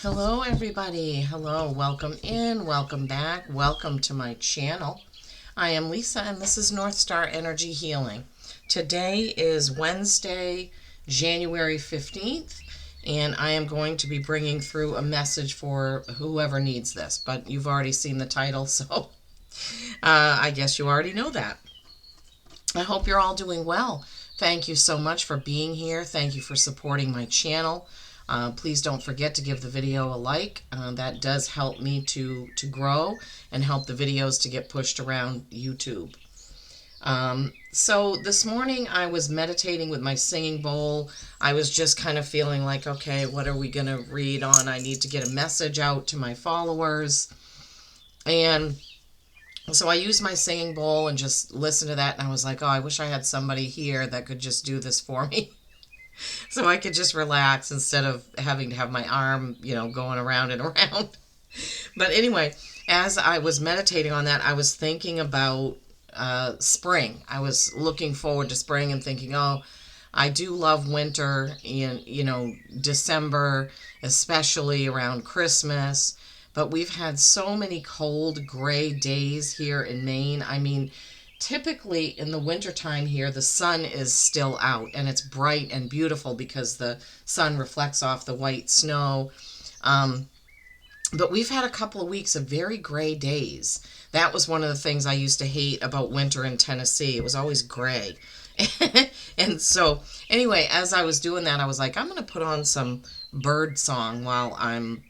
Hello everybody. Hello. Welcome in. Welcome back. Welcome to my channel. I am Lisa and this is North Star Energy Healing. Today is Wednesday, January 15th, and I am going to be bringing through a message for whoever needs this, but you've already seen the title, so I guess you already know that. I hope you're all doing well. Thank you so much for being here. Thank you for supporting my channel. Please don't forget to give the video a like. That does help me to grow and help the videos to get pushed around YouTube. So this morning I was meditating with my singing bowl. I was just kind of feeling like, okay, what are we going to read on? I need to get a message out to my followers. And so I used my singing bowl and just listened to that. And I was like, oh, I wish I had somebody here that could just do this for me. So I could just relax instead of having to have my arm, going around and around. But anyway, as I was meditating on that, I was thinking about spring. I was looking forward to spring and thinking, oh, I do love winter in, December, especially around Christmas. But we've had so many cold, gray days here in Maine. I mean, typically in the wintertime here, the sun is still out and it's bright and beautiful because the sun reflects off the white snow. But we've had a couple of weeks of very gray days. That was one of the things I used to hate about winter in Tennessee. It was always gray. And so anyway, as I was doing that, I was like, I'm going to put on some bird song while I'm,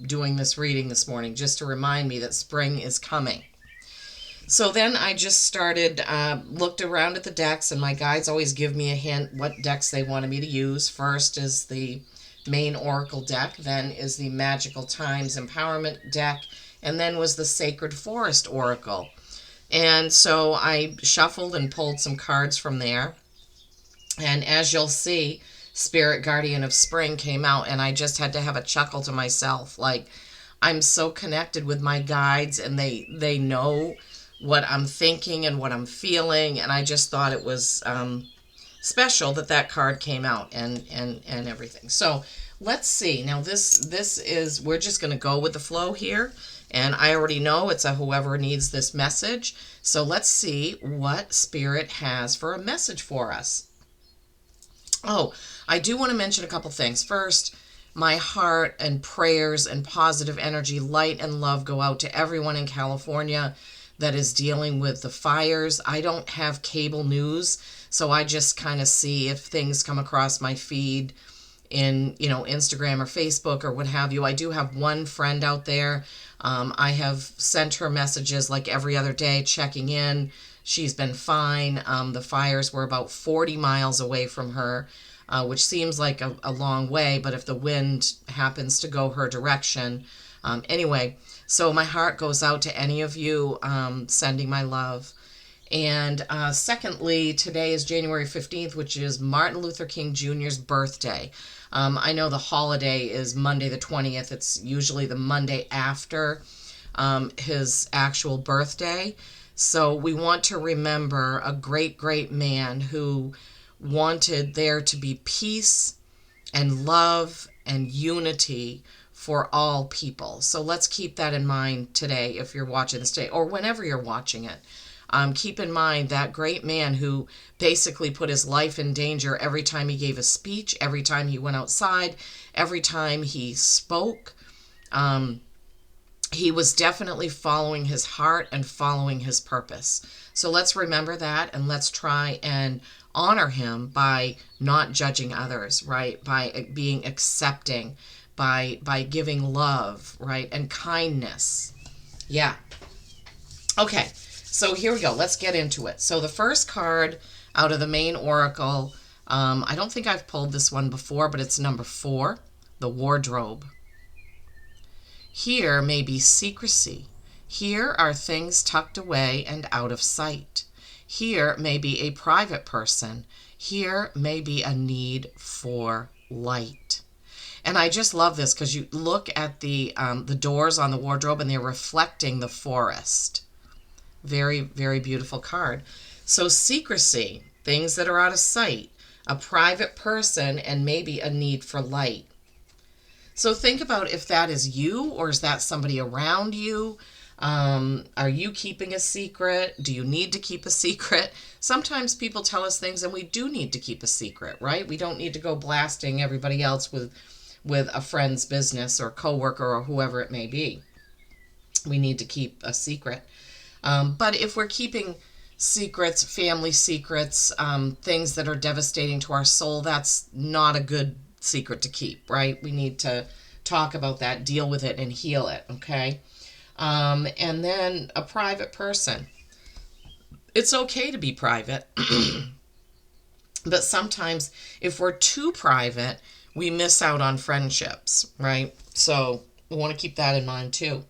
doing this reading this morning, just to remind me that spring is coming. So then I just started, looked around at the decks, and my guides always give me a hint what decks they wanted me to use. First is the Main Oracle deck, then is the Magical Times Empowerment deck, and then was the Sacred Forest Oracle. And so I shuffled and pulled some cards from there. And as you'll see, Spirit Guardian of Spring came out, and I just had to have a chuckle to myself. Like, I'm so connected with my guides, and they know what I'm thinking and what I'm feeling, and I just thought it was special that card came out and everything. So let's see. Now this is, we're just going to go with the flow here, and I already know it's a whoever needs this message. So let's see what Spirit has for a message for us. Oh, I do want to mention a couple things. First, my heart and prayers and positive energy, light and love go out to everyone in California that is dealing with the fires. I don't have cable news, so I just kind of see if things come across my feed in, Instagram or Facebook or what have you. I do have one friend out there. I have sent her messages like every other day, checking in. She's been fine. The fires were about 40 miles away from her, which seems like a long way, but if the wind happens to go her direction. Anyway, so my heart goes out to any of you, sending my love. And secondly, today is January 15th, which is Martin Luther King Jr.'s birthday. I know the holiday is Monday the 20th. It's usually the Monday after his actual birthday. So we want to remember a great, great man who wanted there to be peace and love and unity for all people. So let's keep that in mind today if you're watching this today or whenever you're watching it. Keep in mind that great man who basically put his life in danger every time he gave a speech, every time he went outside, every time he spoke. He was definitely following his heart and following his purpose. So let's remember that, and let's try and honor him by not judging others, right? By being accepting, by giving love, right? And kindness. Yeah. Okay, so here we go. Let's get into it. So the first card out of the Main Oracle, I don't think I've pulled this one before, but it's number 4, the Wardrobe. Here may be secrecy. Here are things tucked away and out of sight. Here may be a private person. Here may be a need for light. And I just love this because you look at the doors on the wardrobe and they're reflecting the forest. Very, very beautiful card. So secrecy, things that are out of sight, a private person, and maybe a need for light. So think about if that is you or is that somebody around you. Are you keeping a secret? Do you need to keep a secret? Sometimes people tell us things and we do need to keep a secret, right? We don't need to go blasting everybody else with a friend's business or coworker or whoever it may be. We need to keep a secret. But if we're keeping secrets, family secrets, things that are devastating to our soul, that's not a good secret to keep, right? We need to talk about that, deal with it, and heal it, okay? And then a private person. It's okay to be private, but sometimes if we're too private, we miss out on friendships, right? So we want to keep that in mind too.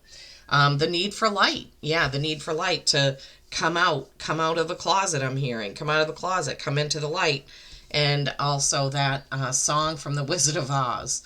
The need for light. Yeah, the need for light to come out of the closet, I'm hearing. Come out of the closet, come into the light. And also that song from The Wizard of Oz.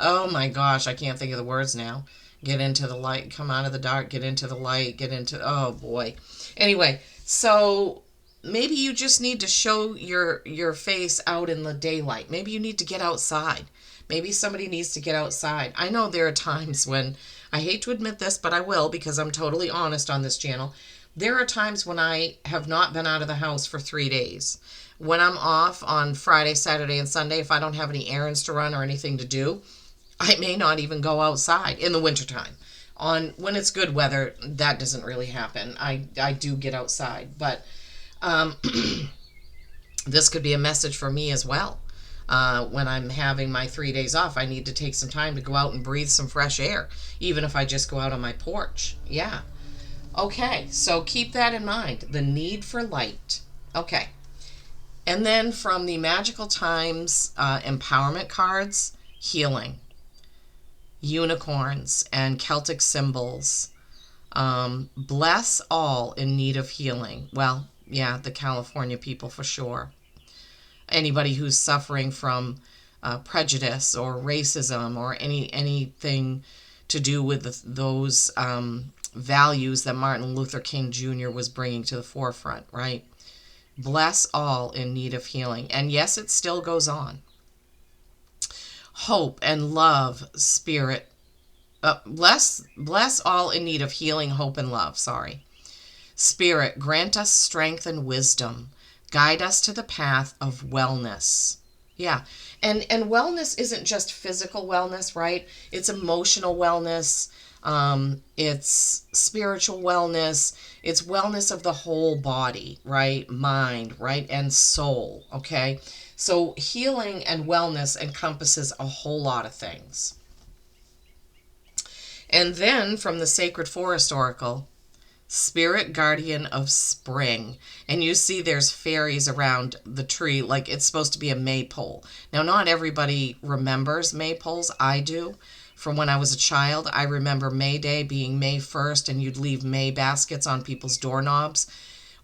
Oh my gosh, I can't think of the words now. Get into the light, come out of the dark, get into the light, get into, oh boy. Anyway, so maybe you just need to show your face out in the daylight. Maybe you need to get outside. Maybe somebody needs to get outside. I know there are times when, I hate to admit this, but I will because I'm totally honest on this channel. There are times when I have not been out of the house for 3 days. When I'm off on Friday, Saturday, and Sunday, if I don't have any errands to run or anything to do, I may not even go outside in the wintertime. When it's good weather, that doesn't really happen. I do get outside, but this could be a message for me as well. When I'm having my 3 days off, I need to take some time to go out and breathe some fresh air, even if I just go out on my porch. Yeah. Okay, so keep that in mind, the need for light. Okay. And then from the Magical Times empowerment cards, healing, unicorns, and Celtic symbols. Bless all in need of healing. Well, yeah, the California people for sure. Anybody who's suffering from prejudice or racism or anything to do with those values that Martin Luther King Jr. was bringing to the forefront, right? Bless all in need of healing. And yes, it still goes on. Hope and love, spirit. Bless all in need of healing, hope, and love. Sorry. Spirit, grant us strength and wisdom. Guide us to the path of wellness. Yeah. And wellness isn't just physical wellness, right? It's emotional wellness. It's spiritual wellness. It's wellness of the whole body, right? Mind, right? And soul, okay? So healing and wellness encompasses a whole lot of things. And then from the Sacred Forest Oracle, Spirit Guardian of Spring. And you see there's fairies around the tree, like it's supposed to be a maypole. Now, not everybody remembers maypoles. I do. From when I was a child, I remember May Day being May 1st, and you'd leave May baskets on people's doorknobs.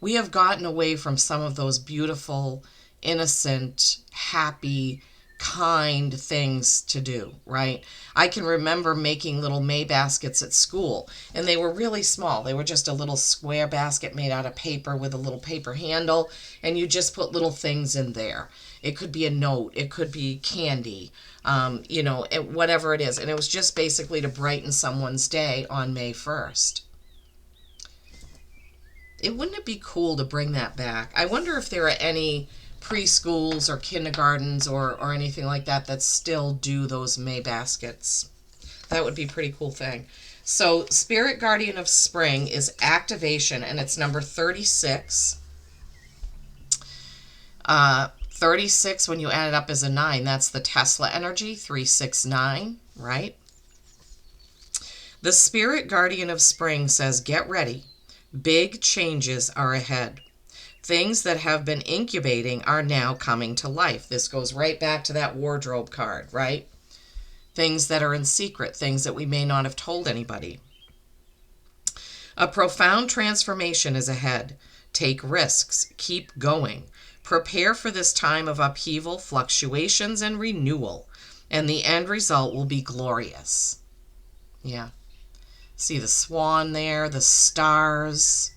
We have gotten away from some of those beautiful, innocent, happy, kind things to do, right? I can remember making little May baskets at school, and they were really small. They were just a little square basket made out of paper with a little paper handle, and you just put little things in there. It could be a note, it could be candy, whatever it is. And it was just basically to brighten someone's day on May 1st. Wouldn't it be cool to bring that back? I wonder if there are any preschools or kindergartens or anything like that still do those May baskets. That would be a pretty cool thing. So Spirit Guardian of Spring is activation, and it's number 36. 36, when you add it up as a 9, that's the Tesla energy, 369, right? The Spirit Guardian of Spring says, get ready. Big changes are ahead. Things that have been incubating are now coming to life. This goes right back to that wardrobe card, right? Things that are in secret, things that we may not have told anybody. A profound transformation is ahead. Take risks. Keep going. Prepare for this time of upheaval, fluctuations, and renewal, and the end result will be glorious. Yeah. See the swan there, the stars,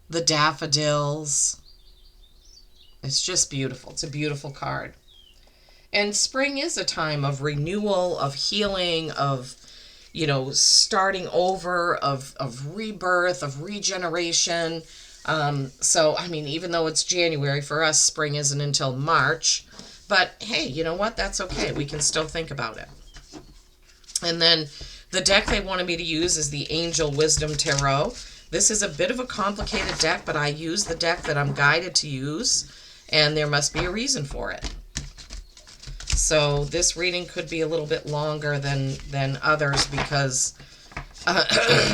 the daffodils. It's just beautiful. It's a beautiful card. And spring is a time of renewal, of healing, of, starting over, of rebirth, of regeneration. So, I mean, even though it's January, for us, spring isn't until March. But hey, you know what? That's okay. We can still think about it. And then the deck they wanted me to use is the Angel Wisdom Tarot. This is a bit of a complicated deck, but I use the deck that I'm guided to use, and there must be a reason for it. So this reading could be a little bit longer than others because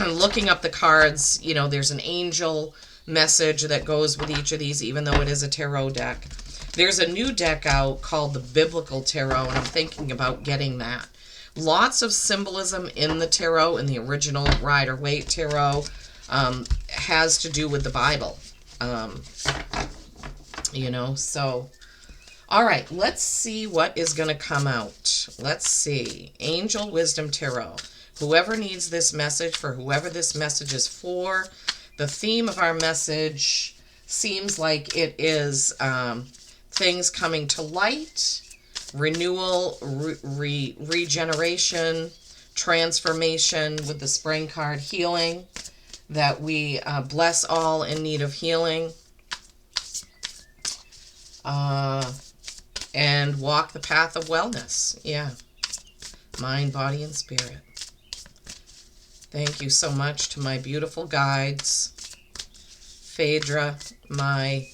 looking up the cards, there's an angel message that goes with each of these, even though it is a tarot deck. There's a new deck out called the Biblical Tarot, and I'm thinking about getting that. Lots of symbolism in the tarot, in the original Rider-Waite Tarot, has to do with the Bible. So... All right, let's see what is going to come out. Let's see. Angel Wisdom Tarot. Whoever needs this message, for whoever this message is for, the theme of our message seems like it is things coming to light, renewal, regeneration, transformation with the spring card, healing, that we bless all in need of healing. And walk the path of wellness. Yeah. Mind, body, and spirit. Thank you so much to my beautiful guides. Phaedra, my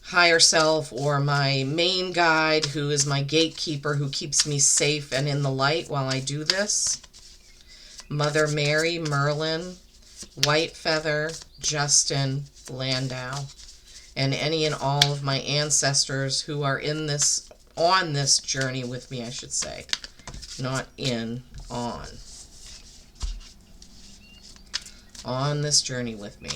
higher self, or my main guide, who is my gatekeeper, who keeps me safe and in the light while I do this. Mother Mary, Merlin, White Feather, Justin, Landau, and any and all of my ancestors who are on this journey with me, I should say. Not in, on. On this journey with me.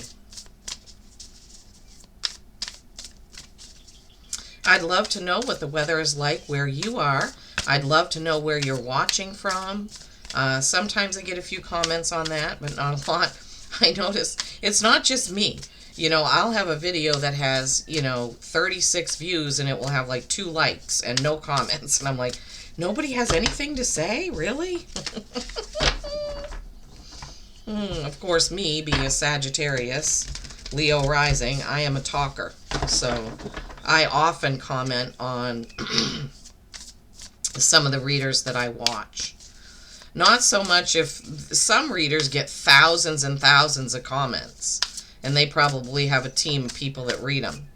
I'd love to know what the weather is like where you are. I'd love to know where you're watching from. Sometimes I get a few comments on that, but not a lot. I notice it's not just me. I'll have a video that has, 36 views and it will have like 2 likes and no comments. And I'm like, nobody has anything to say? Really? Of course, me being a Sagittarius, Leo rising, I am a talker. So I often comment on some of the readers that I watch. Not so much if some readers get thousands and thousands of comments. And they probably have a team of people that read them.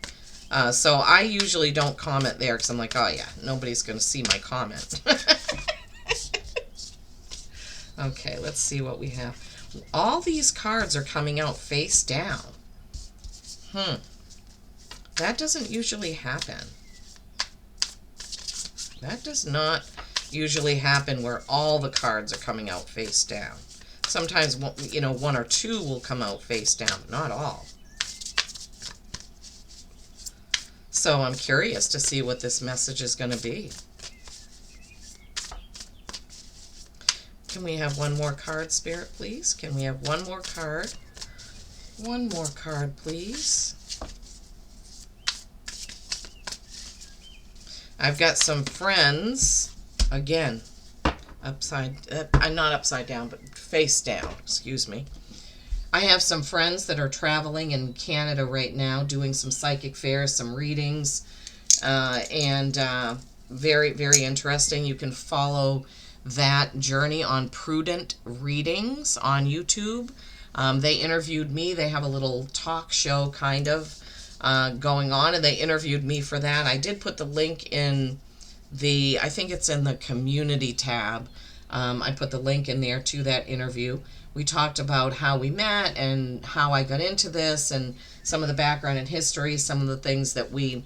So I usually don't comment there because I'm like, oh yeah, nobody's going to see my comment. Okay, let's see what we have. All these cards are coming out face down. That doesn't usually happen. That does not usually happen where all the cards are coming out face down. Sometimes, 1 or 2 will come out face down, but not all. So I'm curious to see what this message is going to be. Can we have one more card, Spirit, please? Can we have one more card? One more card, please. I've got some friends, again, not upside down, but face down, excuse me. I have some friends that are traveling in Canada right now, doing some psychic fairs, some readings, and very, very interesting. You can follow that journey on Prudent Readings on YouTube. They interviewed me. They have a little talk show kind of going on, and they interviewed me for that. I did put the link in I think it's in the community tab. I put the link in there to that interview. We talked about how we met and how I got into this and some of the background and history, some of the things that we,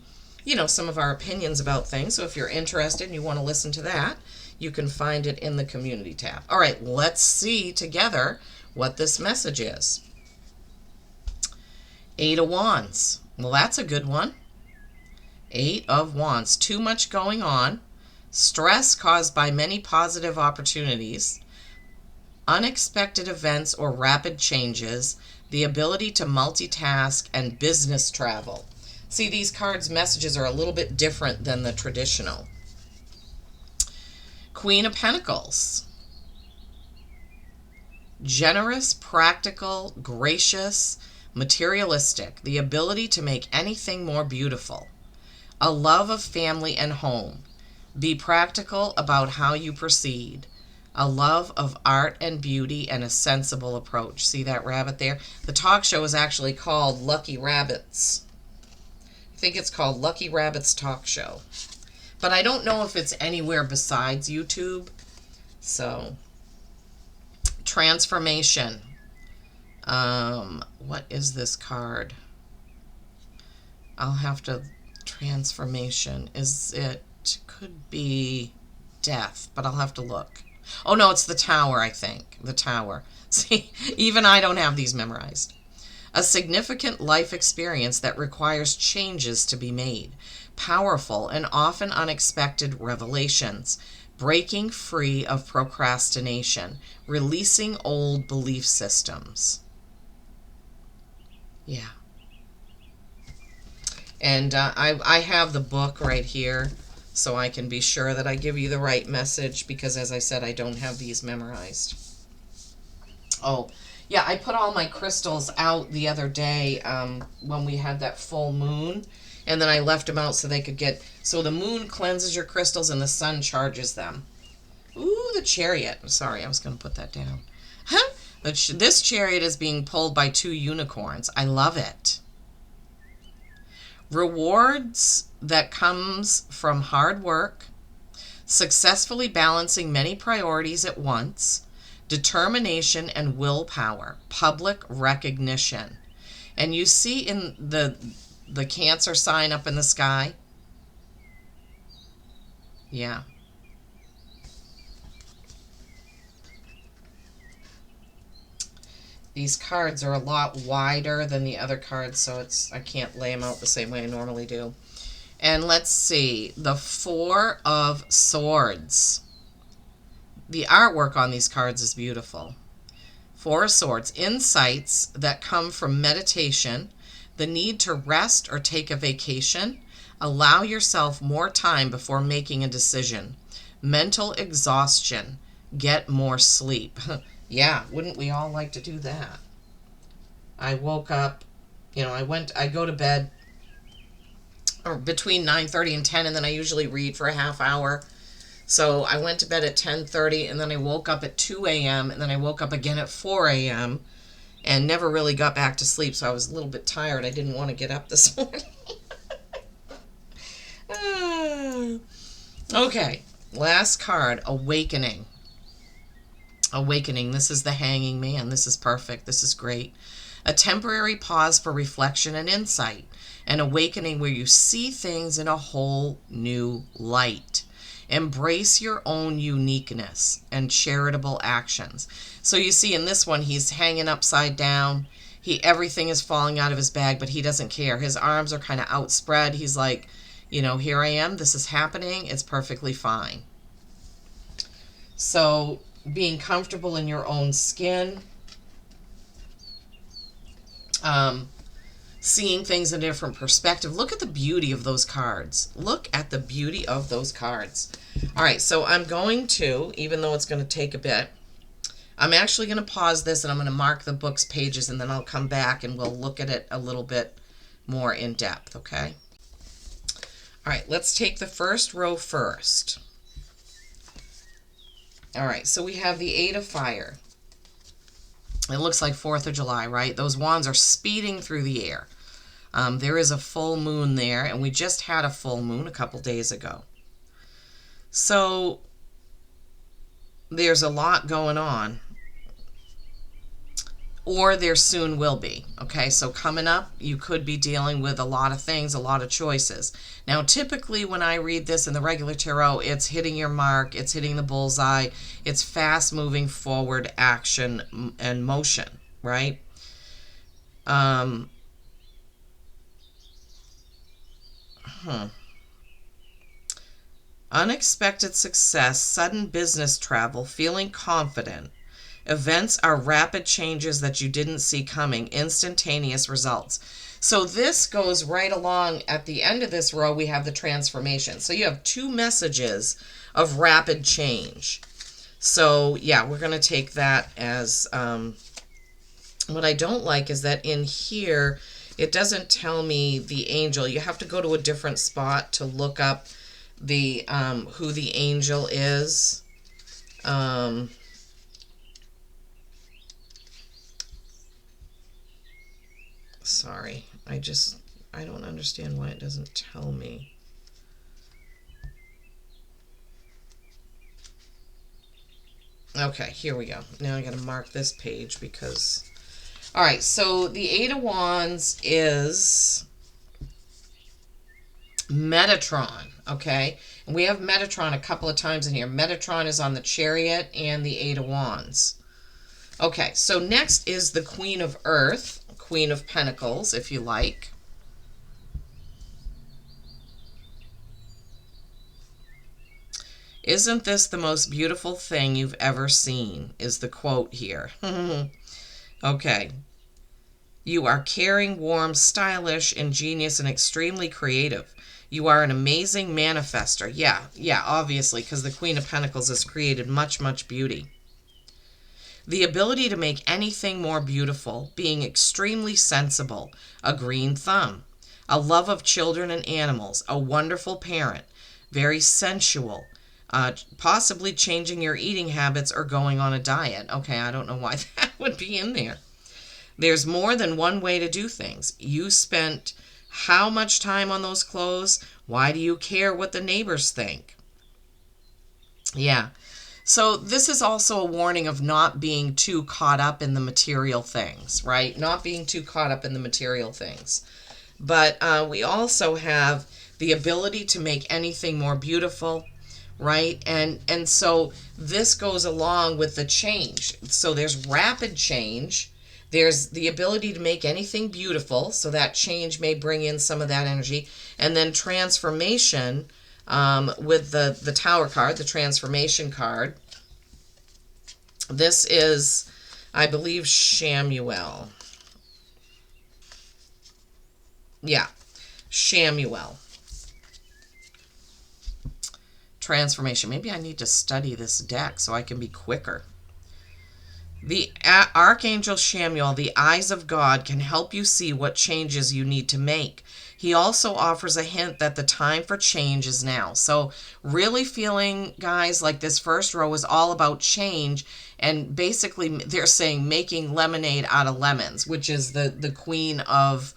some of our opinions about things. So if you're interested and you want to listen to that, you can find it in the community tab. All right, let's see together what this message is. 8 of Wands. Well, that's a good one. 8 of Wands. Too much going on. Stress caused by many positive opportunities. Unexpected events or rapid changes. The ability to multitask and business travel. See, these cards' messages are a little bit different than the traditional. Queen of Pentacles. Generous, practical, gracious, materialistic. The ability to make anything more beautiful. A love of family and home. Be practical about how you proceed. A love of art and beauty and a sensible approach. See that rabbit there? The talk show is actually called Lucky Rabbits. I think it's called Lucky Rabbits Talk Show. But I don't know if it's anywhere besides YouTube. So, transformation. What is this card? I'll have to... Transformation. Is it... Could be death, but I'll have to look. Oh, no, it's the Tower, I think. The Tower. See, even I don't have these memorized. A significant life experience that requires changes to be made. Powerful and often unexpected revelations. Breaking free of procrastination. Releasing old belief systems. Yeah. And I have the book right here, so I can be sure that I give you the right message, because as I said, I don't have these memorized. Oh, yeah, I put all my crystals out the other day when we had that full moon, and then I left them out so they could get... So the moon cleanses your crystals and the sun charges them. Ooh, the Chariot. Sorry, I was going to put that down. Huh? This Chariot is being pulled by 2 unicorns. I love it. Rewards that comes from hard work, successfully balancing many priorities at once, determination and willpower, public recognition. And you see in the Cancer sign up in the sky? Yeah. These cards are a lot wider than the other cards, so I can't lay them out the same way I normally do. And let's see, the 4 of Swords. The artwork on these cards is beautiful. 4 of Swords, insights that come from meditation, the need to rest or take a vacation, allow yourself more time before making a decision, mental exhaustion, get more sleep. Yeah, wouldn't we all like to do that? I woke up, I go to bed or between 9:30 and 10, and then I usually read for a half hour. So I went to bed at 10:30, and then I woke up at 2 a.m., and then I woke up again at 4 a.m., and never really got back to sleep, so I was a little bit tired. I didn't want to get up this morning. Okay, last card, Awakening. Awakening. This is the Hanging Man. This is perfect. This is great. A temporary pause for reflection and insight. An awakening where you see things in a whole new light. Embrace your own uniqueness and charitable actions. So you see in this one, he's hanging upside down. Everything is falling out of his bag, but he doesn't care. His arms are kind of outspread. He's like, here I am. This is happening. It's perfectly fine. So being comfortable in your own skin, seeing things in a different perspective. Look at the beauty of those cards. Look at the beauty of those cards. All right, so I'm going to, even though it's going to take a bit, I'm actually going to pause this and I'm going to mark the book's pages, and then I'll come back and we'll look at it a little bit more in depth, okay? All right, let's take the first row first. All right, so we have the 8 of Fire. It looks like 4th of July, right? Those wands are speeding through the air. There is a full moon there, and we just had a full moon a couple days ago. So there's a lot going on, or there soon will be. Okay, so coming up, you could be dealing with a lot of things, a lot of choices. Now, typically when I read this in the regular tarot, it's hitting your mark, it's hitting the bullseye, it's fast moving forward action and motion, right? Unexpected success, sudden business travel, feeling confident. Events are rapid changes that you didn't see coming, instantaneous results. So this goes right along. At the end of this row, we have the transformation. So you have two messages of rapid change. So yeah, we're going to take that as, what I don't like is that in here, it doesn't tell me the angel. You have to go to a different spot to look up the, who the angel is. Sorry, I don't understand why it doesn't tell me. Okay, here we go. Now I got to mark this page because... All right, so the Eight of Wands is Metatron, okay? And we have Metatron a couple of times in here. Metatron is on the Chariot and the Eight of Wands. Okay, so next is the Queen of Earth, Queen of Pentacles, if you like. Isn't this the most beautiful thing you've ever seen, is the quote here. Okay. You are caring, warm, stylish, ingenious, and extremely creative. You are an amazing manifester. Yeah, obviously, because the Queen of Pentacles has created much, much beauty. The ability to make anything more beautiful, being extremely sensible, a green thumb, a love of children and animals, a wonderful parent, very sensual, possibly changing your eating habits or going on a diet. Okay, I don't know why that would be in there. There's more than one way to do things. You spent how much time on those clothes? Why do you care what the neighbors think? Yeah. So this is also a warning of not being too caught up in the material things, right? Not being too caught up in the material things. But we also have the ability to make anything more beautiful, right? And so this goes along with the change. So there's rapid change. There's the ability to make anything beautiful. So that change may bring in some of that energy. And then transformation, with the Tower card, the transformation card. This is, I believe, Shamuel. Yeah, Shamuel. Transformation. Maybe I need to study this deck so I can be quicker. The Archangel Shamuel, the eyes of God, can help you see what changes you need to make. He also offers a hint that the time for change is now. So really feeling, guys, like this first row is all about change. And basically they're saying making lemonade out of lemons, which is the Queen of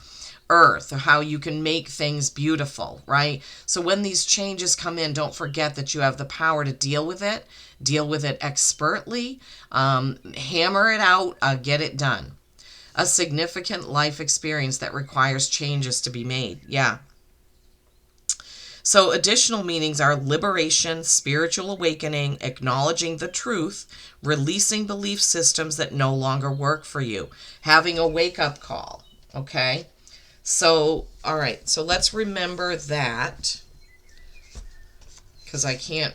Earth, how you can make things beautiful, right? So when these changes come in, don't forget that you have the power to deal with it expertly, hammer it out, get it done. A significant life experience that requires changes to be made. Yeah. So additional meanings are liberation, spiritual awakening, acknowledging the truth, releasing belief systems that no longer work for you, having a wake-up call, okay? So, all right, so let's remember that, because I can't,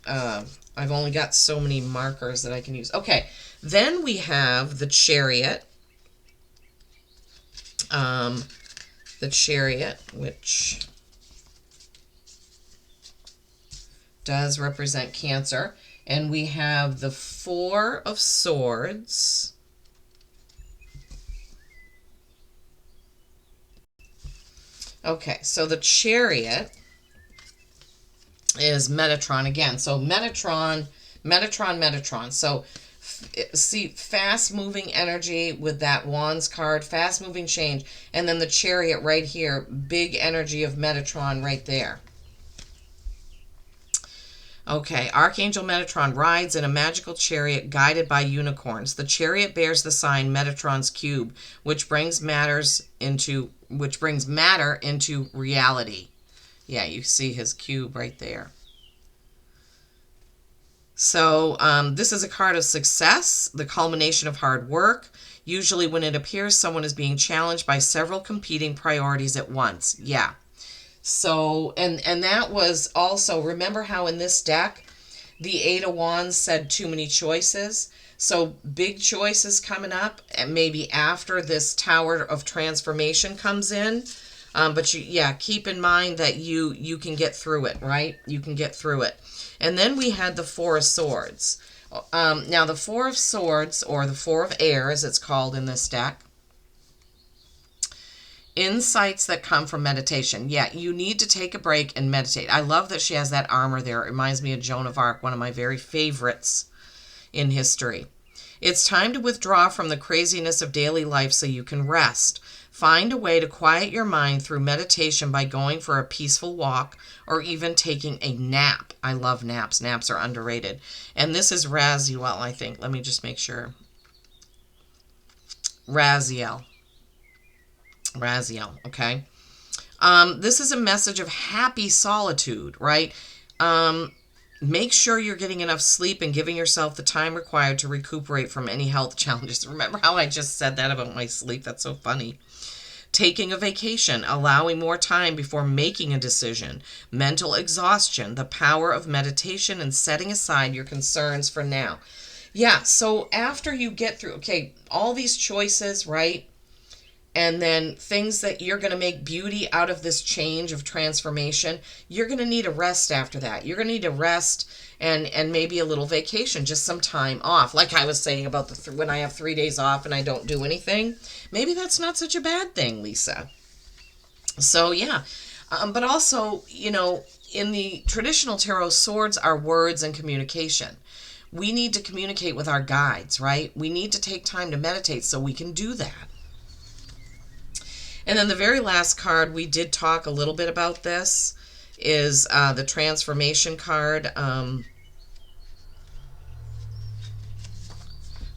I've only got so many markers that I can use. Okay, then we have the Chariot. The Chariot, which does represent Cancer. And we have the Four of Swords. Okay, so the Chariot is Metatron again. So Metatron. So see, fast-moving energy with that Wands card, fast-moving change, and then the Chariot right here, big energy of Metatron right there. Okay, Archangel Metatron rides in a magical chariot guided by unicorns. The chariot bears the sign Metatron's cube, which brings matter into reality. Yeah, you see his cube right there. So this is a card of success, the culmination of hard work. Usually when it appears, someone is being challenged by several competing priorities at once. Yeah. So, and that was also, remember how in this deck, the Eight of Wands said too many choices? So big choices coming up, and maybe after this Tower of Transformation comes in. But yeah, keep in mind that you can get through it, right? You can get through it. And then we had the Four of Swords. Now the Four of Swords, or the Four of Air as it's called in this deck, insights that come from meditation. Yeah, you need to take a break and meditate. I love that she has that armor there. It reminds me of Joan of Arc, one of my very favorites in history. It's time to withdraw from the craziness of daily life so you can rest. Find a way to quiet your mind through meditation by going for a peaceful walk or even taking a nap. I love naps. Naps are underrated. And this is Raziel, I think. Let me just make sure. Raziel, okay? This is a message of happy solitude, right? Make sure you're getting enough sleep and giving yourself the time required to recuperate from any health challenges. Remember how I just said that about my sleep? That's so funny. Taking a vacation, allowing more time before making a decision, mental exhaustion, the power of meditation, and setting aside your concerns for now. Yeah, so after you get through, okay, all these choices, right? And then things that you're going to make beauty out of this change of transformation, you're going to need a rest after that. You're going to need a rest and maybe a little vacation, just some time off. Like I was saying about when I have 3 days off and I don't do anything, maybe that's not such a bad thing, Lisa. So yeah, but also, you know, in the traditional tarot, swords are words and communication. We need to communicate with our guides, right? We need to take time to meditate so we can do that. And then the very last card, we did talk a little bit about this, is the transformation card,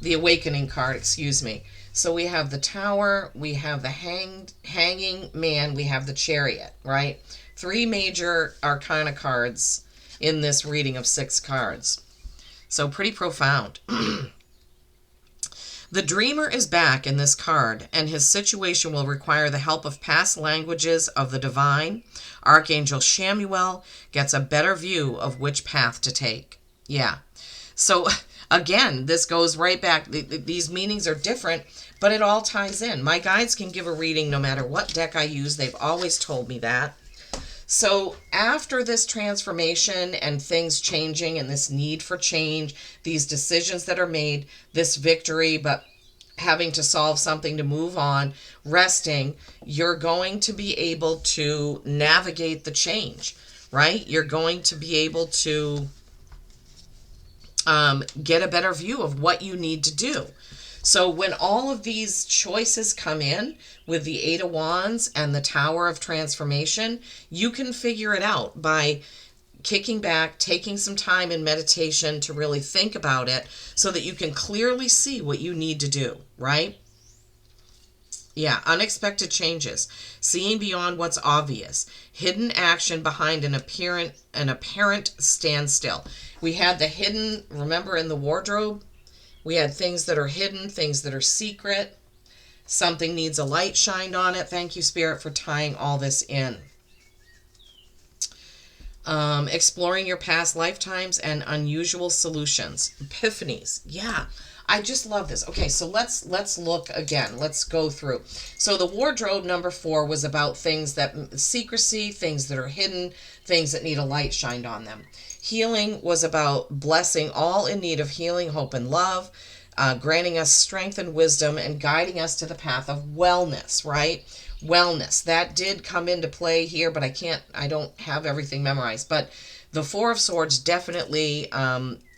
the awakening card, excuse me. So we have the Tower, we have the hanging man, we have the Chariot, right? 3 major arcana cards in this reading of 6 cards. So pretty profound. The dreamer is back in this card, and his situation will require the help of past languages of the divine. Archangel Shamuel gets a better view of which path to take. Yeah. So again, this goes right back. These meanings are different, but it all ties in. My guides can give a reading no matter what deck I use. They've always told me that. So after this transformation and things changing and this need for change, these decisions that are made, this victory, but having to solve something to move on, resting, you're going to be able to navigate the change, right? You're going to be able to get a better view of what you need to do. So when all of these choices come in with the 8 of Wands and the Tower of Transformation, you can figure it out by kicking back, taking some time in meditation to really think about it so that you can clearly see what you need to do, right? Yeah, unexpected changes, seeing beyond what's obvious, hidden action behind an apparent standstill. We had the hidden, remember in the wardrobe, we had things that are hidden, things that are secret. Something needs a light shined on it. Thank you, Spirit, for tying all this in. Exploring your past lifetimes and unusual solutions. Epiphanies. Yeah, I just love this. Okay, so let's look again. Let's go through. So the wardrobe number 4 was about things that secrecy, things that are hidden, things that need a light shined on them. Healing was about blessing all in need of healing, hope, and love, granting us strength and wisdom, and guiding us to the path of wellness, right? Wellness. That did come into play here, but I don't have everything memorized. But the 4 of Swords definitely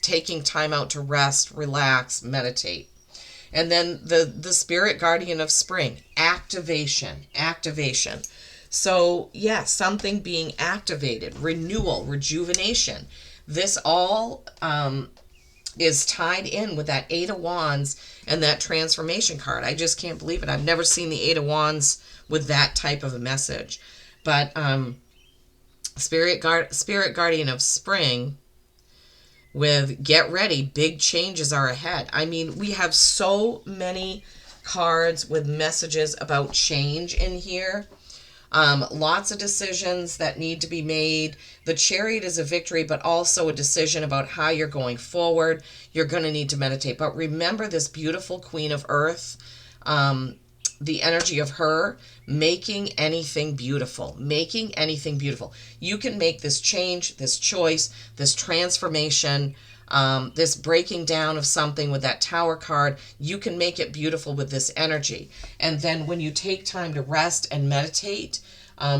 taking time out to rest, relax, meditate. And then the Spirit Guardian of Spring, activation. So, yeah, something being activated, renewal, rejuvenation. This all is tied in with that 8 of Wands and that transformation card. I just can't believe it. I've never seen the 8 of Wands with that type of a message. But Spirit Guardian of Spring with get ready, big changes are ahead. I mean, we have so many cards with messages about change in here. Lots of decisions that need to be made. The Chariot is a victory, but also a decision about how you're going forward. You're going to need to meditate. But remember this beautiful Queen of Earth, the energy of her making anything beautiful, making anything beautiful. You can make this change, this choice, this transformation, this breaking down of something with that Tower card. You can make it beautiful with this energy. And then when you take time to rest and meditate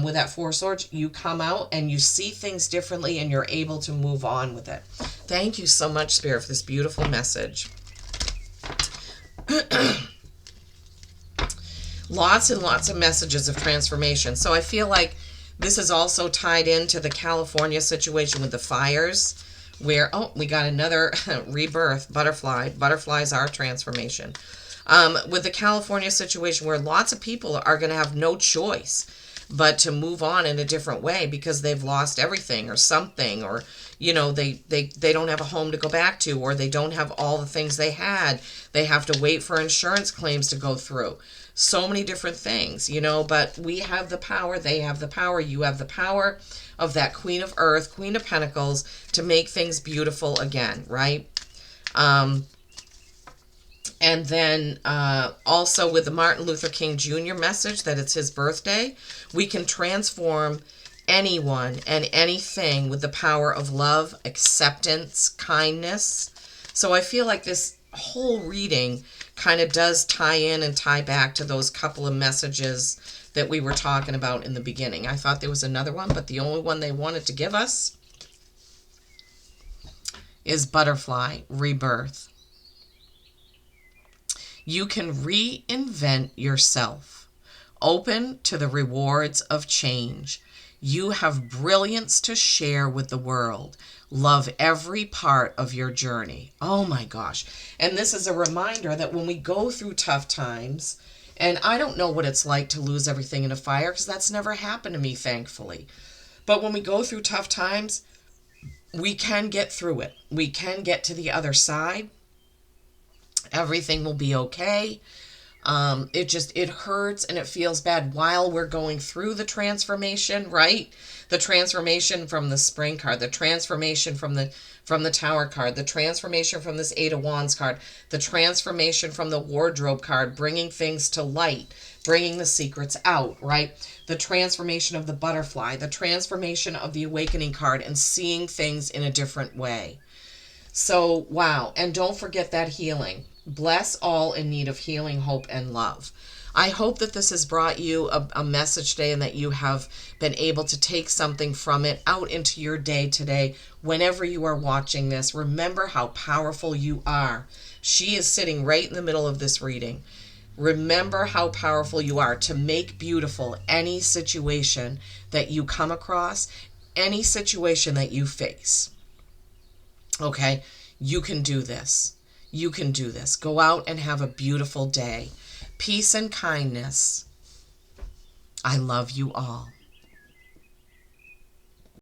with that Four of Swords, you come out and you see things differently and you're able to move on with it. Thank you so much, Spirit, for this beautiful message. Lots and lots of messages of transformation. So I feel like this is also tied into the California situation with the fires, where, oh, we got another rebirth, butterfly. Butterflies are transformation. With the California situation where lots of people are going to have no choice but to move on in a different way because they've lost everything or something, or, you know, they don't have a home to go back to, or they don't have all the things they had. They have to wait for insurance claims to go through. So many different things, you know, but we have the power, they have the power, you have the power of that Queen of Earth, Queen of Pentacles, to make things beautiful again, right? And then also with the Martin Luther King Jr. message that it's his birthday, we can transform anyone and anything with the power of love, acceptance, kindness. So I feel like this whole reading kind of does tie in and tie back to those couple of messages that we were talking about in the beginning. I thought there was another one, but the only one they wanted to give us is butterfly, rebirth. You can reinvent yourself. Open to the rewards of change. You have brilliance to share with the world. Love every part of your journey. Oh my gosh. And this is a reminder that when we go through tough times, and I don't know what it's like to lose everything in a fire because that's never happened to me, thankfully. But when we go through tough times, we can get through it. We can get to the other side. Everything will be okay. It hurts and it feels bad while we're going through the transformation, right? The transformation from the Spring card, the transformation from the Tower card, the transformation from this Eight of Wands card, the transformation from the Wardrobe card, bringing things to light, bringing the secrets out, right? The transformation of the Butterfly, the transformation of the Awakening card, and seeing things in a different way. So, wow. And don't forget that healing. Bless all in need of healing, hope, and love. I hope that this has brought you a message today and that you have been able to take something from it out into your day today. Whenever you are watching this, remember how powerful you are. She is sitting right in the middle of this reading. Remember how powerful you are to make beautiful any situation that you come across, any situation that you face. Okay, you can do this. You can do this. Go out and have a beautiful day. Peace and kindness. I love you all.